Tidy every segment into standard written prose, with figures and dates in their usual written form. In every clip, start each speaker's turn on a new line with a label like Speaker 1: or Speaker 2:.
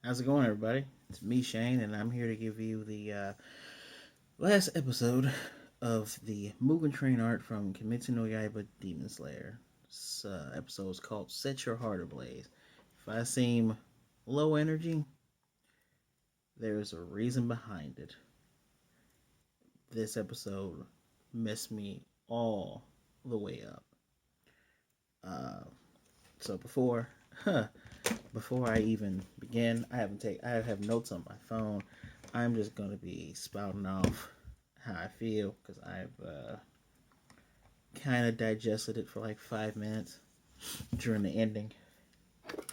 Speaker 1: How's it going, everybody? It's me, Shane, and I'm here to give you the last episode of the Mugen Train art from Kimetsu no Yaiba Demon Slayer. This episode is called Set Your Heart Ablaze. If I seem low energy, there's a reason behind it. This episode messed me all the way up. Uh, so before I even begin, I have notes on my phone. I'm just gonna be spouting off how I feel because I've kind of digested it for like 5 minutes during the ending.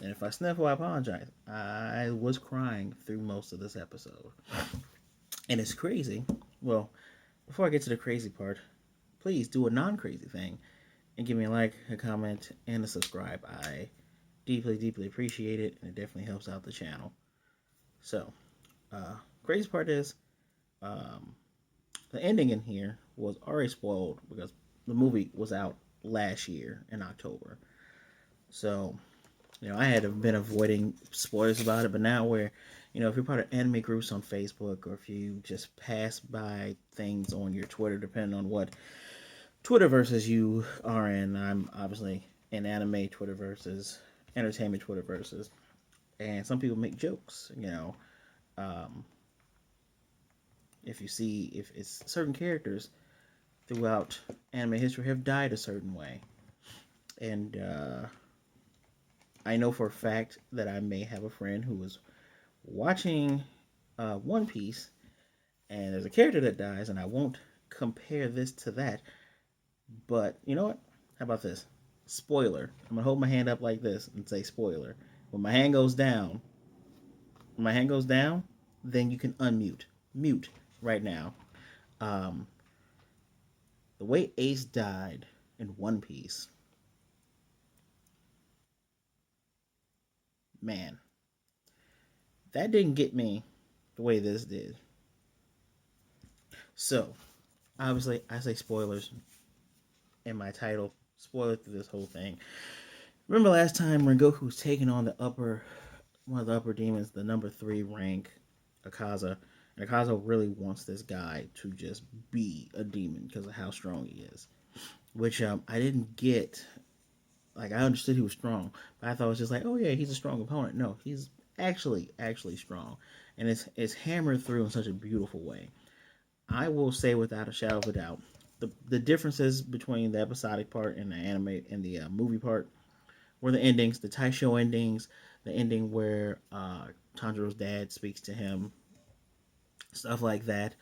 Speaker 1: And if I sniffle, I apologize. I was crying through most of this episode, and it's crazy. Well, before I get to the crazy part, please do a non-crazy thing and give me a like, a comment, and a subscribe. I deeply appreciate it, and it definitely helps out the channel. So, crazy part is um, the ending in here was already spoiled because the movie was out last year in October. So, I had been avoiding spoilers about it, but now if you're part of anime groups on Facebook or if you just pass by things on your Twitter, depending on what Twitter versus you are in, I'm obviously in anime Twitter versus entertainment Twitter versus, and some people make jokes, um, if it's certain characters throughout anime history have died a certain way. And I know for a fact that I may have a friend who was watching One Piece and there's a character that dies, and I won't compare this to that. But you know what? How about this? Spoiler. I'm gonna hold my hand up like this and say spoiler. When my hand goes down, when my hand goes down, then you can unmute. Mute right now. Um, the way Ace died in One Piece, man, that didn't get me the way this did. So, obviously, I say spoilers in my title. Spoiler through this whole thing. Remember last time Rengoku was taking on one of the upper demons, the number 3 rank Akaza, and Akaza really wants this guy to just be a demon because of how strong he is. Which I didn't get. Like I understood he was strong, but I thought it was just like, oh yeah, he's a strong opponent. No, he's actually strong, and it's hammered through in such a beautiful way. I will say without a shadow of a doubt, the differences between the episodic part and the anime and the movie part were the endings, the Taisho endings, the ending where Tanjiro's dad speaks to him, stuff like that.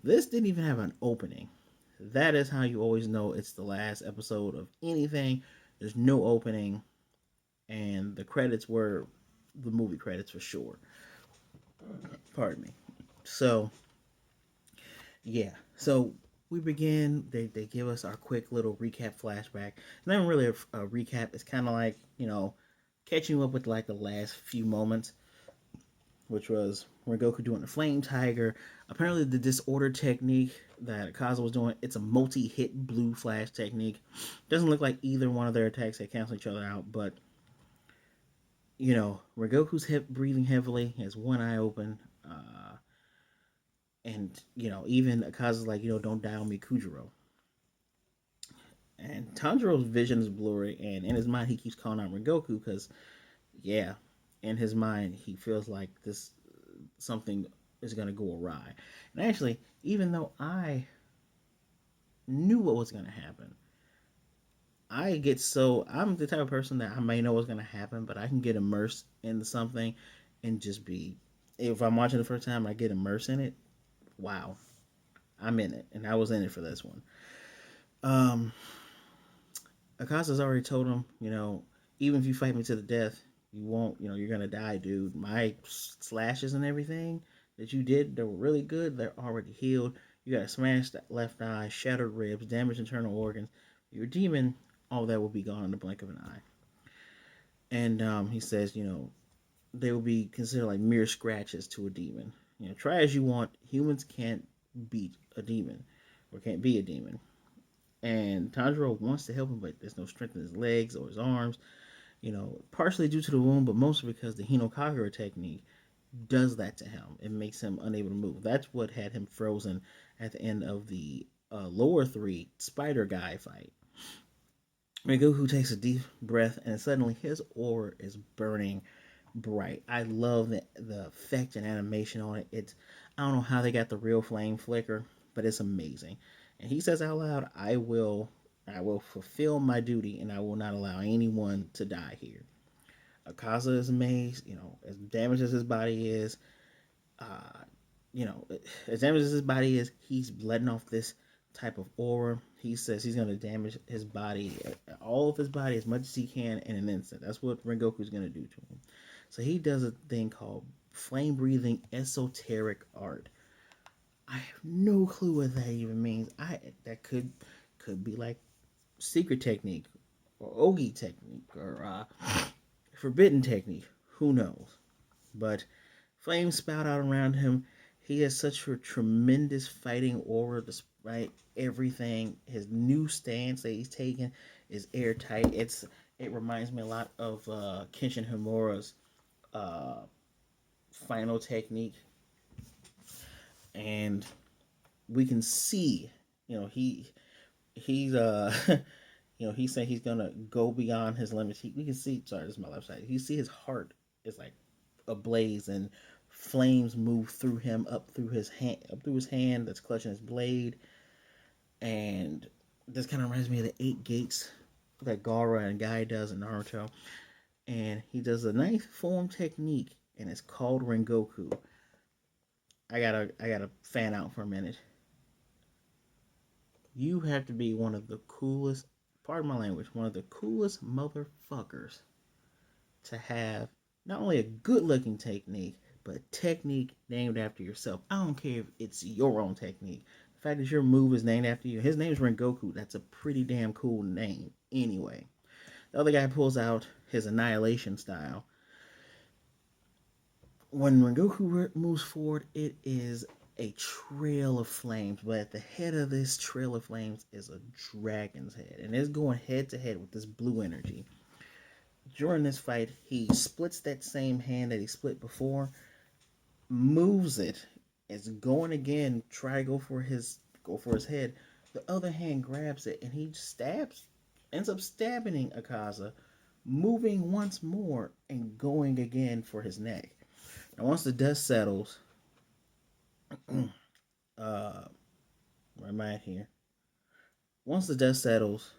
Speaker 1: This didn't even have an opening. That is how you always know it's the last episode of anything. There's no opening, and the credits were the movie credits for sure. Pardon me. So yeah, so we begin. They give us our quick little recap flashback. It's not even really a recap. It's kind of like catching you up with like the last few moments, which was Rengoku doing the Flame Tiger. Apparently, the Disorder technique that Akaza was doing, it's a multi-hit blue flash technique. Doesn't look like either one of their attacks they cancel each other out, but Rengoku's breathing heavily, he has one eye open, and even Akaza's like, don't die on me, Kyojuro. And Tanjiro's vision is blurry, and in his mind, he keeps calling out Rengoku because, yeah, in his mind, he feels like this something is going to go awry. And actually, even though I knew what was going to happen, I'm the type of person that I may know what's going to happen, but I can get immersed into something and just be. If I'm watching the first time, I get immersed in it. Wow, I'm in it, and I was in it for this one. Um, Akasa's already told him, even if you fight me to the death, you won't, you're gonna die, dude. My slashes and everything that you did, they were really good. They're already healed. You got a smashed left eye, shattered ribs, damaged internal organs. Your demon, all that will be gone in the blink of an eye. And he says, they will be considered like mere scratches to a demon. Try as you want, humans can't beat a demon or can't be a demon. And Tanjiro wants to help him, but there's no strength in his legs or his arms. partially due to the wound, but mostly because the Hinokagura technique does that to him. It makes him unable to move. That's what had him frozen at the end of the lower three spider guy fight. Rengoku takes a deep breath, and suddenly his aura is burning bright. I love the effect and animation on it. I don't know how they got the real flame flicker, but it's amazing. And he says out loud, I will fulfill my duty, and I will not allow anyone to die here." Akaza is amazed, as damaged as his body is, uh, as damaged as his body is, he's letting off this type of aura. He says he's going to damage his body, all of his body, as much as he can in an instant. That's what Rengoku's going to do to him. So he does a thing called flame breathing esoteric art. I have no clue what that even means. That could be like secret technique or Ogi technique or forbidden technique. Who knows? But flames spout out around him. He has such a tremendous fighting aura despite everything. His new stance that he's taking is airtight. It reminds me a lot of Kenshin Himura's final technique, and we can see, he's he's saying he's gonna go beyond his limits. We can see. Sorry, this is my left side. You see his heart is like ablaze, and flames move through him up through his hand that's clutching his blade, and this kind of reminds me of the 8 gates that Gaara and Guy does in Naruto. And he does a ninth form technique, and it's called Rengoku. I gotta fan out for a minute. You have to be one of the coolest, pardon my language, one of the coolest motherfuckers to have not only a good looking technique, but a technique named after yourself. I don't care if it's your own technique. The fact that your move is named after you. His name is Rengoku. That's a pretty damn cool name anyway. The other guy pulls out his annihilation style. When Rengoku moves forward, it is a trail of flames, but at the head of this trail of flames is a dragon's head, and it's going head to head with this blue energy. During this fight, he splits that same hand that he split before, moves it, is going again, try to go for his head. The other hand grabs it, and he ends up stabbing Akaza, moving once more and going again for his neck. Now, once the dust settles, where am I at here? Once the dust settles,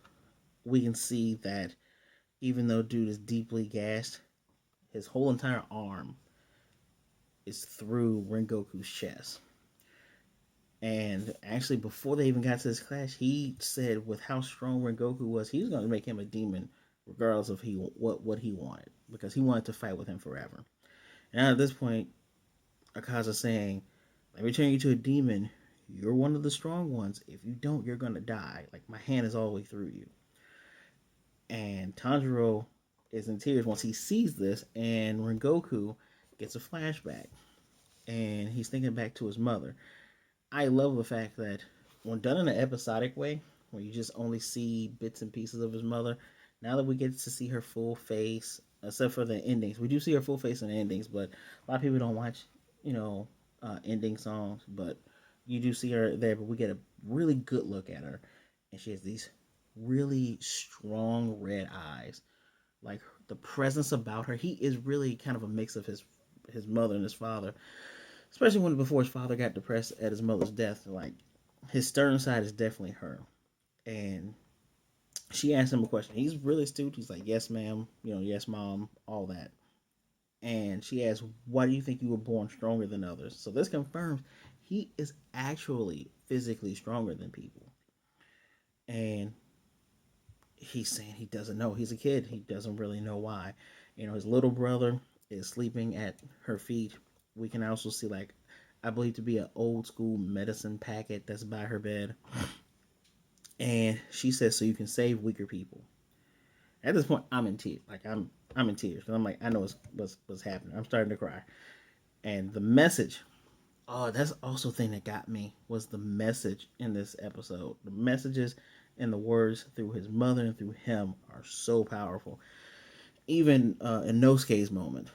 Speaker 1: we can see that even though dude is deeply gashed, his whole entire arm is through Rengoku's chest. And actually, before they even got to this clash, he said with how strong Rengoku was, he was going to make him a demon, regardless of what he wanted, because he wanted to fight with him forever. And at this point, Akaza saying, "Let me turn you to a demon. You're one of the strong ones. If you don't, you're gonna die. Like, my hand is all the way through you." And Tanjiro is in tears once he sees this, and Rengoku gets a flashback, and he's thinking back to his mother. I love the fact that when done in an episodic way, where you just only see bits and pieces of his mother, now that we get to see her full face, except for the endings, we do see her full face in the endings, but a lot of people don't watch, ending songs, but you do see her there. But we get a really good look at her, and she has these really strong red eyes, like the presence about her. He is really kind of a mix of his mother and his father, especially before his father got depressed at his mother's death. Like, his stern side is definitely her. And she asked him a question. He's really astute. He's like, "Yes, ma'am," "Yes, mom," all that. And she asked, "Why do you think you were born stronger than others?" So this confirms he is actually physically stronger than people. And he's saying he doesn't know. He's a kid. He doesn't really know why. His little brother is sleeping at her feet. We can also see, like, I believe to be an old school medicine packet that's by her bed. And she says, "So you can save weaker people." At this point, I'm in tears. Like, I'm in tears. I'm like, I know what's happening. I'm starting to cry. And the message, oh, that's also the thing that got me, was the message in this episode. The messages and the words through his mother and through him are so powerful. even in Nosuke's moment,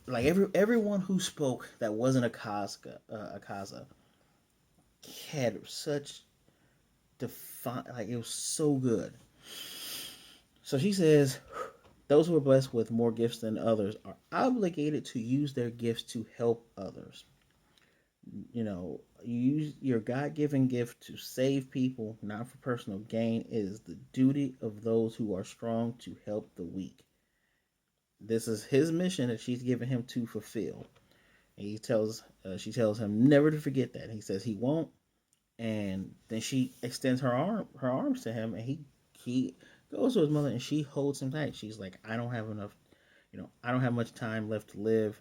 Speaker 1: like everyone who spoke that wasn't Akaza had such like it was so good. So she says, those who are blessed with more gifts than others are obligated to use their gifts to help others. You use your God-given gift to save people, not for personal gain. It is the duty of those who are strong to help the weak. This is his mission that she's given him to fulfill. And she tells him never to forget that. He says he won't, and then she extends her arms to him, and he goes to his mother, and she holds him tight. She's like, I don't have enough, I don't have much time left to live.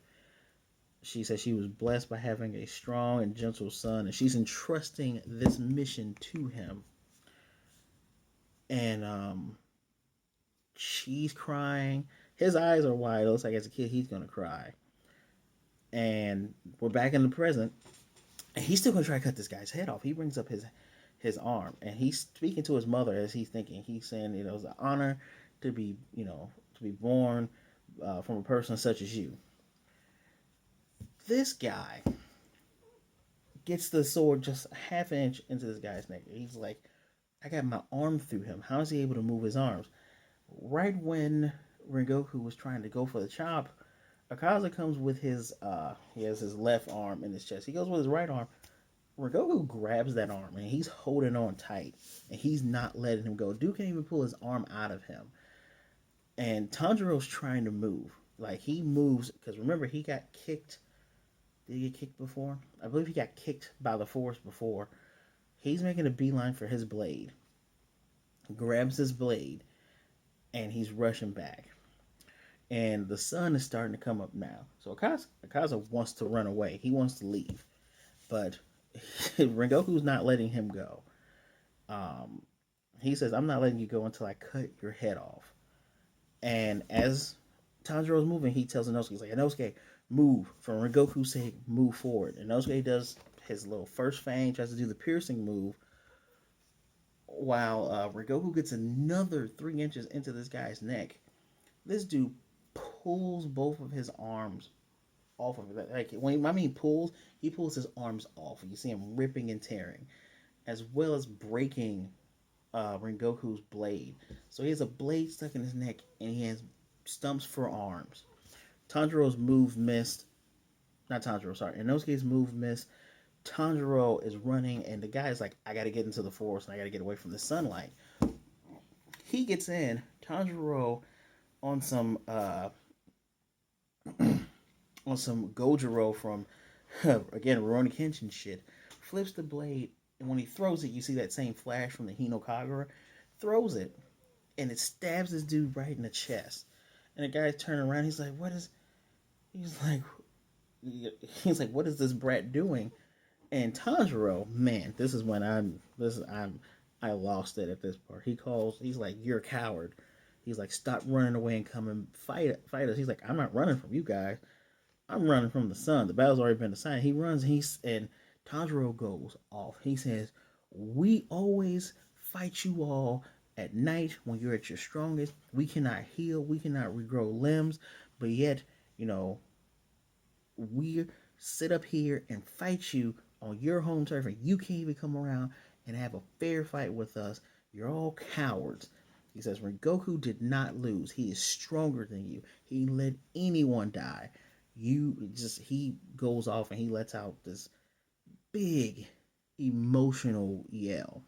Speaker 1: She says she was blessed by having a strong and gentle son, and she's entrusting this mission to him. And she's crying. His eyes are wide. It looks like as a kid he's gonna cry. And we're back in the present, and he's still gonna try to cut this guy's head off. He brings up his arm, and he's speaking to his mother as he's thinking. He's saying, it's an honor to be, to be born from a person such as you. This guy gets the sword just a half an inch into this guy's neck. He's like, I got my arm through him. How is he able to move his arms? Right when Rengoku was trying to go for the chop, Akaza comes with he has his left arm in his chest. He goes with his right arm. Rengoku grabs that arm and he's holding on tight and he's not letting him go. Dude can't even pull his arm out of him. And Tanjiro's trying to move. Like he moves because remember he got kicked. Did he get kicked before? I believe he got kicked by the force before. He's making a beeline for his blade. Grabs his blade and he's rushing back. And the sun is starting to come up now. So Akaza wants to run away. He wants to leave. But Rengoku's not letting him go. He says, I'm not letting you go until I cut your head off. And as Tanjiro's moving, he tells Inosuke, he's like, Inosuke, move. For Rengoku's sake, move forward. And Inosuke does his little first fang, tries to do the piercing move, while Rengoku gets another 3 inches into this guy's neck. This dude pulls both of his arms off of it. Like when I mean pulls, he pulls his arms off. You see him ripping and tearing, as well as breaking Rengoku's blade. So he has a blade stuck in his neck, and he has stumps for arms. Tanjiro's move missed. Not Tanjiro, sorry. Inosuke's move missed. Tanjiro is running, and the guy's like, I gotta get into the forest, and I gotta get away from the sunlight. He gets in. Tanjiro on some Kyojuro from again Rurouni Kenshin shit, flips the blade, and when he throws it, you see that same flash from the Hino Kagura. Throws it, and it stabs this dude right in the chest. And the guy's turning around. He's like, "What is?" He's like, "What is this brat doing?" And Tanjiro, man, this is when I lost it at this part. He's like, "You're a coward." He's like, "Stop running away and come and fight us." He's like, "I'm not running from you guys. I'm running from the sun. The battle's already been decided." He runs, and Tanjiro goes off. He says, "We always fight you all at night when you're at your strongest. We cannot heal. We cannot regrow limbs. But yet, we sit up here and fight you on your home turf, and you can't even come around and have a fair fight with us. You're all cowards." He says, Rengoku did not lose. He is stronger than you. He let anyone die. He goes off and he lets out this big emotional yell.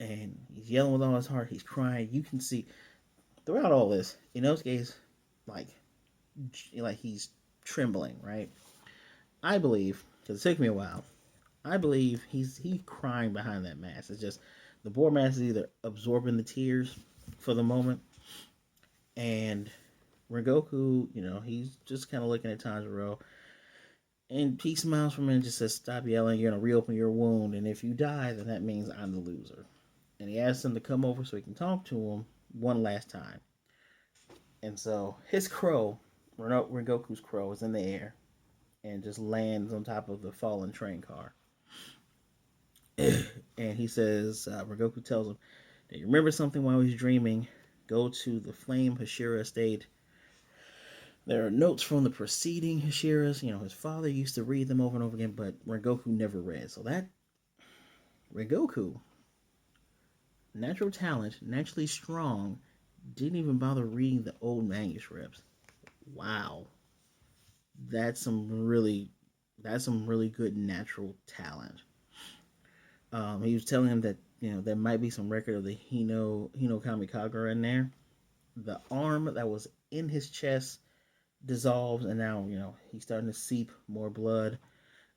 Speaker 1: And he's yelling with all his heart. He's crying. You can see throughout all this, Inosuke's like he's trembling, right? I believe, because it took me a while, I believe he's crying behind that mask. It's just the board mask is either absorbing the tears for the moment, and Rengoku, he's just kind of looking at Tanjiro, and he smiles for a minute and just says, "Stop yelling, you're going to reopen your wound, and if you die, then that means I'm the loser." And he asks him to come over so he can talk to him one last time. And so his crow, Rengoku's crow, is in the air and just lands on top of the fallen train car. And he says, Rengoku tells him, "Did you remember something while he's dreaming? go to the Flame Hashira estate. There are notes from the preceding Hashiras. His father used to read them over and over again, but Rengoku never read. So that Rengoku, natural talent, naturally strong, didn't even bother reading the old manuscripts. Wow. That's some really good natural talent. He was telling him that there might be some record of the Hino Kamikagura in there. The arm that was in his chest dissolves, and now he's starting to seep more blood.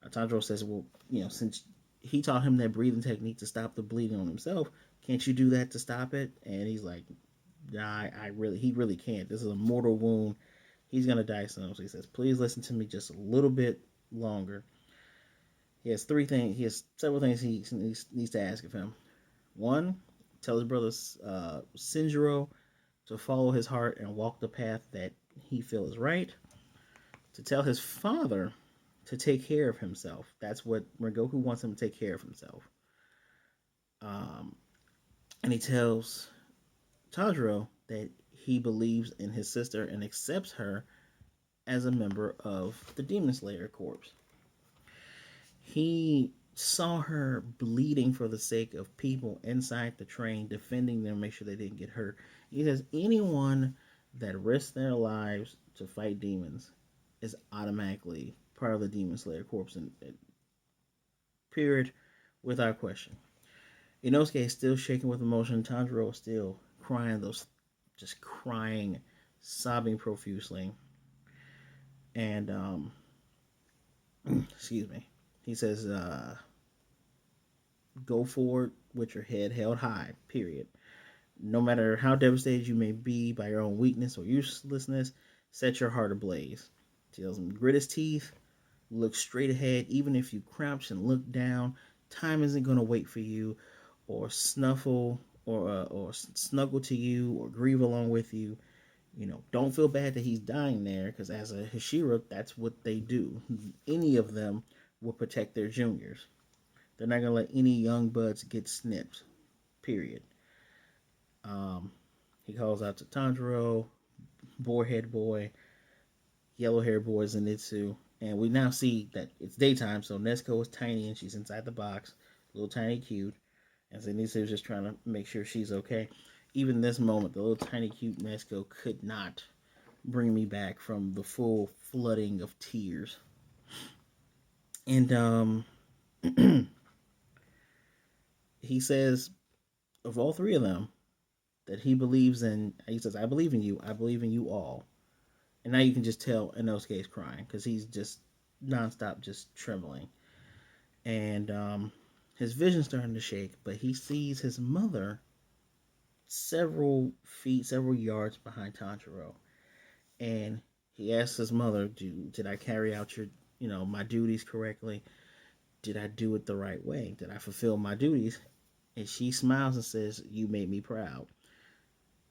Speaker 1: Tanjiro says, "Well, since he taught him that breathing technique to stop the bleeding on himself, can't you do that to stop it?" And he's like, "Nah, he really can't. This is a mortal wound. He's gonna die soon." So he says, "Please listen to me just a little bit longer." He has several things he needs to ask of him. One, tell his brother Shinjiro to follow his heart and walk the path that he feels is right. To tell his father to take care of himself. That's what Rengoku wants him to take care of himself. And he tells Tanjiro that he believes in his sister and accepts her as a member of the Demon Slayer Corps. He saw her bleeding for the sake of people inside the train, defending them, make sure they didn't get hurt. He says anyone that risks their lives to fight demons is automatically part of the Demon Slayer Corps, and period, without question. Inosuke is still shaking with emotion. Tanjiro is still crying, sobbing profusely. And, excuse me. He says, go forward with your head held high, period. No matter how devastated you may be by your own weakness or uselessness, set your heart ablaze. He tells him, grit his teeth, look straight ahead, even if you crouch and look down. Time isn't going to wait for you, or snuffle, or snuggle to you, or grieve along with you. Don't feel bad that he's dying there, because as a Hashira, that's what they do. Any of them will protect their juniors. They're not going to let any young buds get snipped, period. He calls out to Tanjiro, Boarhead Boy, Yellow Hair Boy, Zenitsu, and we now see that it's daytime, so Nezuko is tiny and she's inside the box, little tiny cute, and Zenitsu is just trying to make sure she's okay. Even this moment, the little tiny cute Nezuko could not bring me back from the full flooding of tears. And he says, of all three of them, that he says, I believe in you. I believe in you all. And now you can just tell Inosuke is crying because he's just nonstop just trembling. And his vision's starting to shake, but he sees his mother several yards behind Tanjiro. And he asks his mother, did I carry out my duties correctly? Did I do it the right way? Did I fulfill my duties? And she smiles and says, you made me proud.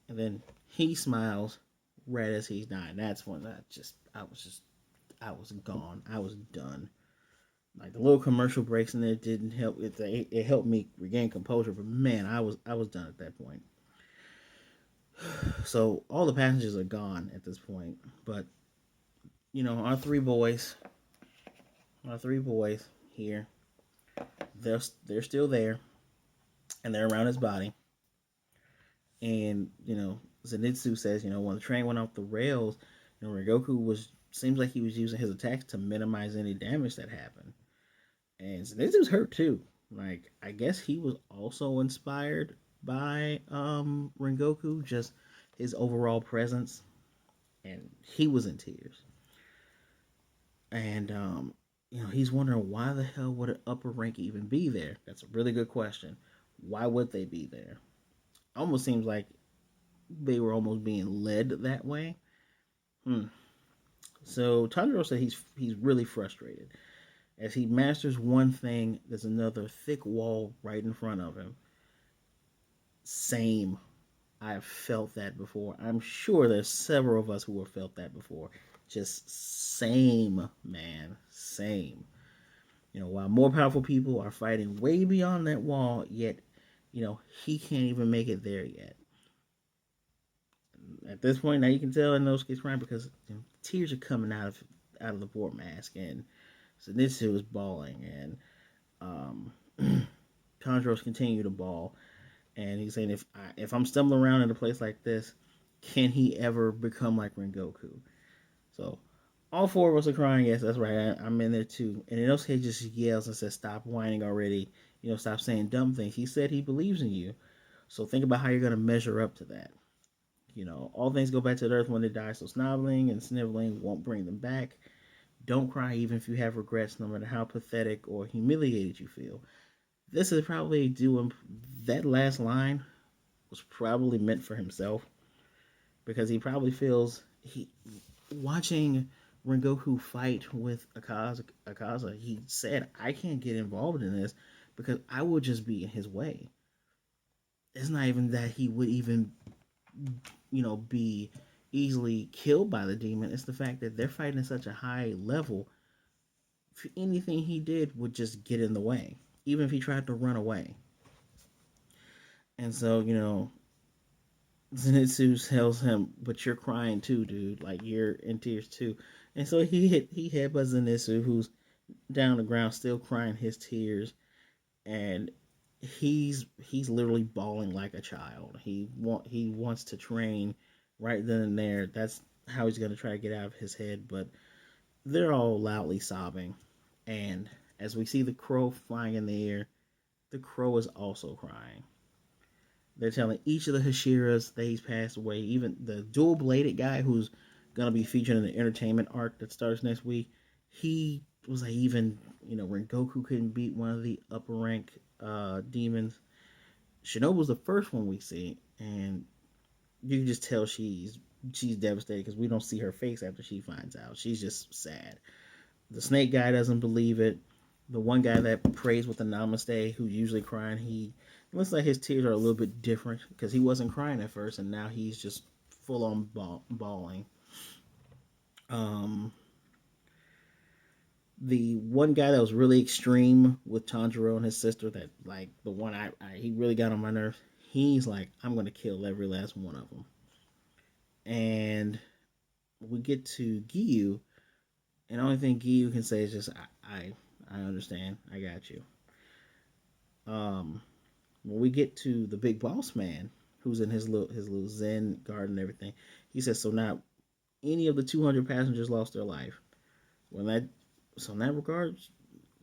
Speaker 1: And then he smiles right as he's dying. That's when I was gone. I was done. Like the little commercial breaks in there didn't help. It helped me regain composure, but man, I was done at that point. So all the passengers are gone at this point, but our three boys here, they're still there, and they're around his body. And Zenitsu says, when the train went off the rails, Rengoku seems like he was using his attacks to minimize any damage that happened. And Zenitsu's hurt too. Like, I guess he was also inspired by Rengoku, just his overall presence, and he was in tears. And he's wondering why the hell would an upper rank even be there? That's a really good question. Why would they be there? Almost seems like they were almost being led that way. So Tanjiro said he's really frustrated. As he masters one thing, there's another thick wall right in front of him. Same. I've felt that before. I'm sure there's several of us who have felt that before. Just same, man. Same. While more powerful people are fighting way beyond that wall, yet, he can't even make it there yet. At this point, now you can tell Inosuke's crying because tears are coming out of the board mask, and Zenitsu is bawling, and Tanjiro's continue to bawl, and he's saying if I'm stumbling around in a place like this, can he ever become like Rengoku? So all four of us are crying. Yes, that's right. I'm in there too. And Inosuke just yells and says, "Stop whining already. Stop saying dumb things." He said he believes in you. So think about how you're gonna measure up to that. All things go back to the earth when they die. So snobbling and sniveling won't bring them back. Don't cry even if you have regrets, no matter how pathetic or humiliated you feel. This is probably doing that last line was probably meant for himself because he probably feels he watching Rengoku fight with Akaza, he said, "I can't get involved in this because I would just be in his way." It's not even that he would even, be easily killed by the demon. It's the fact that they're fighting at such a high level. Anything he did would just get in the way, even if he tried to run away. And so, Zenitsu tells him, "But you're crying too, dude. Like you're in tears too." And so he headbutts Zenitsu, who's down on the ground, still crying his tears, and he's literally bawling like a child. He wants to train right then and there. That's how he's gonna try to get out of his head. But they're all loudly sobbing, and as we see the crow flying in the air, the crow is also crying. They're telling each of the Hashiras that he's passed away. Even the dual bladed guy who's gonna be featured in the entertainment arc that starts next week. He was like, even Rengoku couldn't beat one of the upper rank demons. Shinobu's the first one we see, and you can just tell she's devastated because we don't see her face after she finds out. She's just sad. The snake guy doesn't believe it. The one guy that prays with the namaste, who's usually crying, he looks like his tears are a little bit different because he wasn't crying at first, and now he's just full on bawling. Um, the one guy that was really extreme with Tanjiro and his sister, that like the one he really got on my nerves. He's like, "I'm gonna kill every last one of them." And we get to Giyu, and the only thing Giyu can say is just, I understand. I got you." Um, when we get to the big boss man, who's in his little Zen garden and everything, he says, "So now any of the 200 passengers lost their life." When that So in that regard,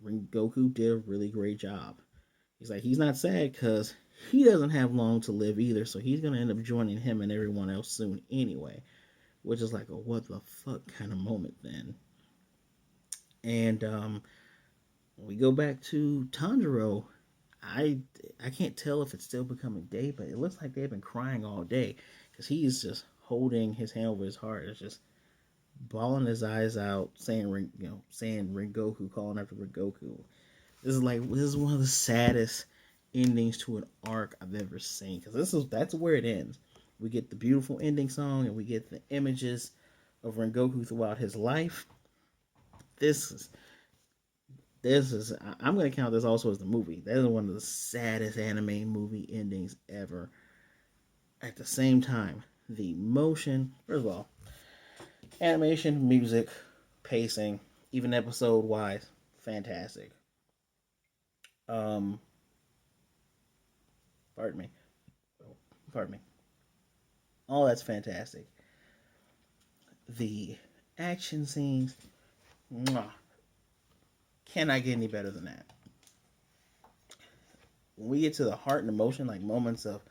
Speaker 1: Goku did a really great job. He's like, he's not sad because he doesn't have long to live either, so he's gonna end up joining him and everyone else soon anyway, which is like a what the fuck kind of moment then. And we go back to Tanjiro. I I can't tell if it's still becoming day, but it looks like they've been crying all day because he's just holding his hand over his heart. It's just bawling his eyes out, saying Rengoku, calling after Rengoku. This is one of the saddest endings to an arc I've ever seen because that's where it ends. We get the beautiful ending song and we get the images of Rengoku throughout his life. This is I'm gonna count this also as the movie. That is one of the saddest anime movie endings ever. At the same time, the motion, first of all, animation, music, pacing, even episode wise, fantastic. Um, pardon me, pardon me. All that's fantastic. The action scenes, mwah, cannot get any better than that. When we get to the heart and emotion, like moments of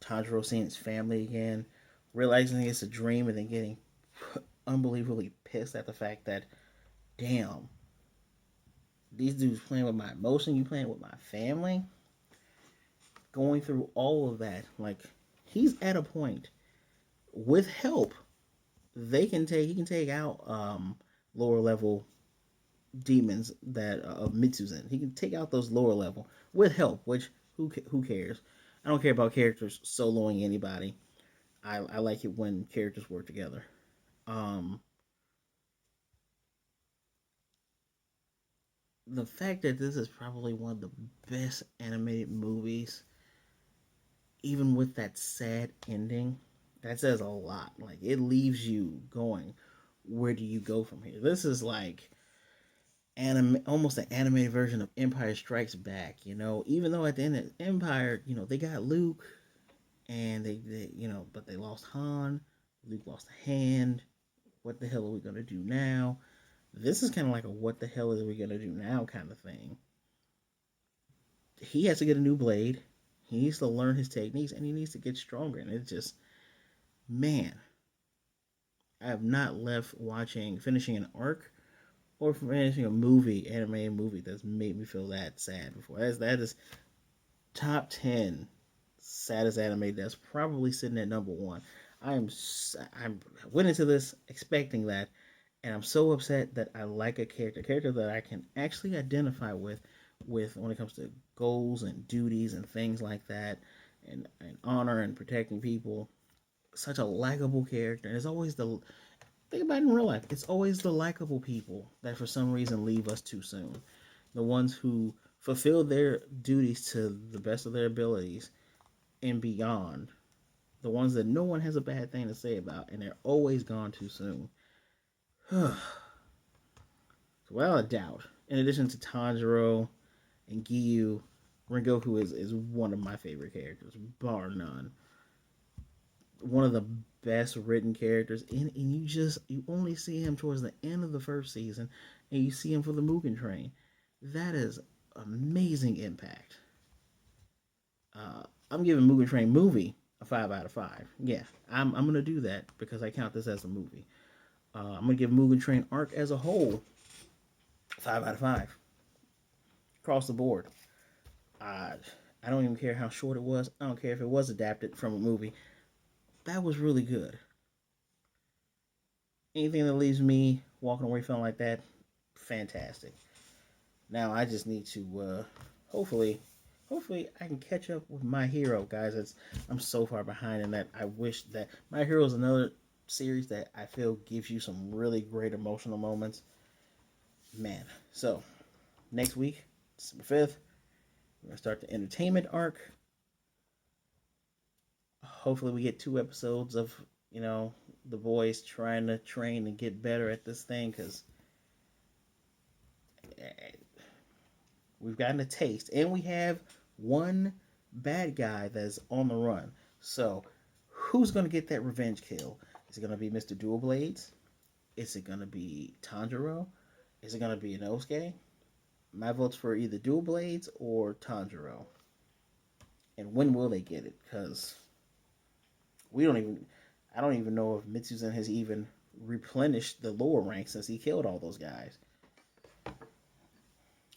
Speaker 1: Tanjiro seeing his family again, realizing it's a dream, and then getting unbelievably pissed at the fact that, damn, these dudes playing with my emotion, you playing with my family, going through all of that. Like, he's at a point with help. He can take out lower level demons that of Mitsuzen. He can take out those lower level with help. Which who cares? I don't care about characters soloing anybody. I like it when characters work together. Um, the fact that this is probably one of the best animated movies, even with that sad ending, That says a lot. Like, it leaves you going, where do you go from here? This is like almost an animated version of Empire Strikes Back. Even though at the end of Empire, they got Luke, and but they lost Han. Luke lost a hand. What the hell are we gonna do now? This is kind of like a what the hell is we gonna do now kind of thing. He has to get a new blade. He needs to learn his techniques, and he needs to get stronger. And it's just, man, I have not left finishing an arc or finishing a animated movie that's made me feel that sad before. That is top 10 saddest anime. That's probably sitting at number one. I went into this expecting that, and I'm so upset that I like a character that I can actually identify with when it comes to goals and duties and things like that, and honor and protecting people. Such a likable character, and it's always think about it in real life. It's always the likable people that for some reason leave us too soon. The ones who fulfill their duties to the best of their abilities and beyond. The ones that no one has a bad thing to say about, and they're always gone too soon. Without a doubt, in addition to Tanjiro and Giyu, Rengoku is one of my favorite characters, bar none. One of the best written characters, and you only see him towards the end of the first season, and you see him for the Mugen Train. That is amazing impact. I'm giving Mugen Train movie a 5 out of 5. Yeah, I'm gonna do that because I count this as a movie. I'm gonna give Mugen Train arc as a whole 5 out of 5 across the board. I don't even care how short it was. I don't care if it was adapted from a movie. That was really good. Anything that leaves me walking away feeling like that, fantastic. Now I just need to hopefully I can catch up with My Hero, guys. I'm so far behind in that. I wish that My Hero is another series that I feel gives you some really great emotional moments. Man, so next week, December 5th, we're gonna start the entertainment arc. Hopefully, we get 2 episodes of the boys trying to train and get better at this thing, because we've gotten a taste, and we have one bad guy that's on the run. So, who's going to get that revenge kill? Is it going to be Mr. Dual Blades? Is it going to be Tanjiro? Is it going to be Inosuke? My vote's for either Dual Blades or Tanjiro. And when will they get it? Because I don't even know if Mitsuzen has even replenished the lower ranks since he killed all those guys.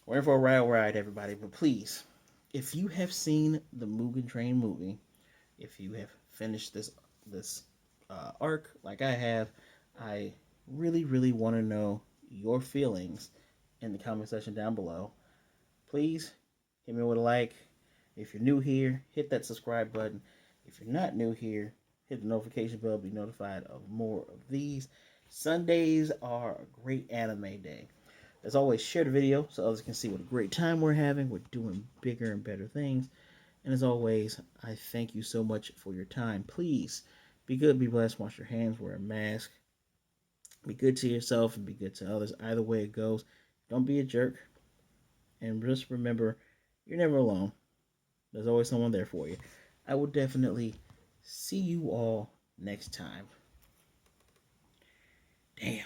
Speaker 1: We're in for a wild ride, everybody. But please, if you have seen the Mugen Train movie, if you have finished this arc like I have, I really, really want to know your feelings in the comment section down below. Please hit me with a like. If you're new here, hit that subscribe button. If you're not new here, hit the notification bell to be notified of more of these. Sundays are a great anime day. As always, share the video so others can see what a great time we're having. We're doing bigger and better things. And as always, I thank you so much for your time. Please be good, be blessed, wash your hands, wear a mask. Be good to yourself and be good to others. Either way it goes, don't be a jerk. And just remember, you're never alone. There's always someone there for you. I will definitely see you all next time. Damn.